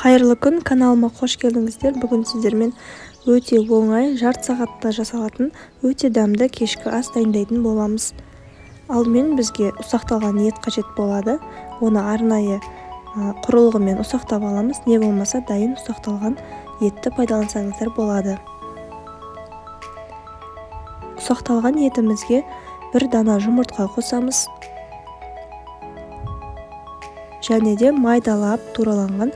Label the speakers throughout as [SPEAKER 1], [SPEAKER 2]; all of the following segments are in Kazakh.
[SPEAKER 1] Қайырлы күн, каналыма қош келдіңіздер. Бүгін сіздермен өте оңай, жарты сағатта жасалатын өте дәмді кешкі ас дайындайтын боламыз. Алдымен бізге ұсақталған ет қажет болады. Оны арнайы құрылғымен ұсақтап аламыз. Не болмаса дайын ұсақталған етті пайдалансаңыздар болады. Ұсақталған етімізге бір дана жұмыртқа қосамыз. Және де майдалап тураланған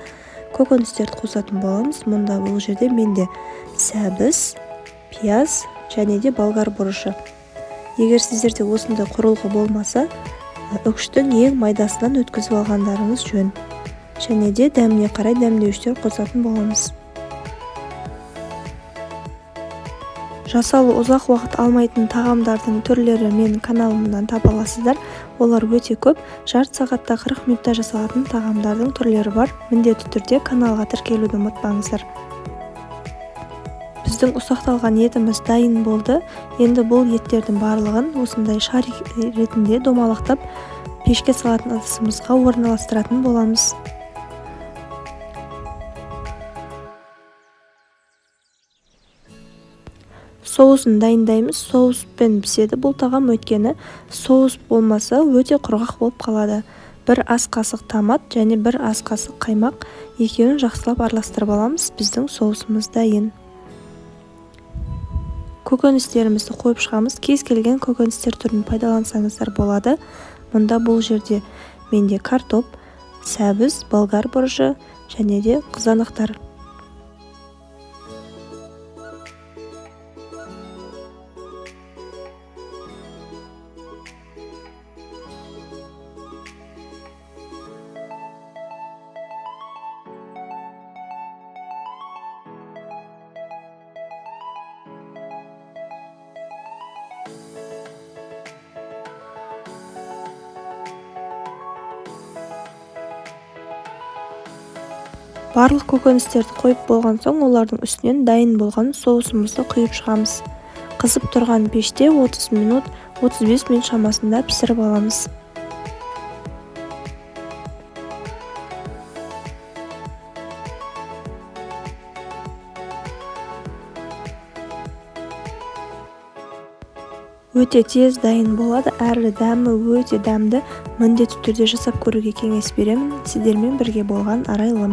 [SPEAKER 1] көкөністерді қосатын боламыз. Мұнда бұл жерде менде сәбіз, пияз және де болгар бұрышы. Егер сіздерде осындай құрылғы болмаса, үкіштің ең майдасынан өткізіп алғандарыңыз жөн. Және де дәміне қарай дәмдеуіштер қосатын боламыз. Жасалу ұзақ уақыт алмайтын тағамдардың түрлері менің каналымнан таба аласыздар. Олар өте көп. Жарты сағатта 40 минутта жасалатын тағамдардың түрлері бар. Міндетті түрде каналға тіркелуді ұмытпаңыздар. Біздің ұсақталған етіміз дайын болды. Енді бұл еттердің барлығын осындай шар ретінде домалақтап пешке салатын ыдысымызға орналастыратын боламыз. Соусын дайындаймыз. Соуспен піседі бұл тағам, өйткені соус болмаса өте құрғақ болып қалады. Бір ас қасық томат және бір ас қасық қаймақ екеуін жақсылап араластырып аламыз. Біздің соусымыз дайын. Көкөністерімізді қойып шығамыз. Кез келген көкөністер түрін пайдалансаңыздар болады. Мұнда бұл жерде менде картоп, сәбіз, болгар бұрышы және де қызанақтар. Барлық көкөністерді қойып болған соң, олардың үстінен дайын болған соусымызды құйып шығамыз. Қызып тұрған пеште 30 минут, 35 минут шамасында пісіріп аламыз. Өте тез дайын болады, әрі дәмі өте дәмді. Міндетті түрде жасап көруге кеңес беремін. Сіздермен бірге болған Арайлым.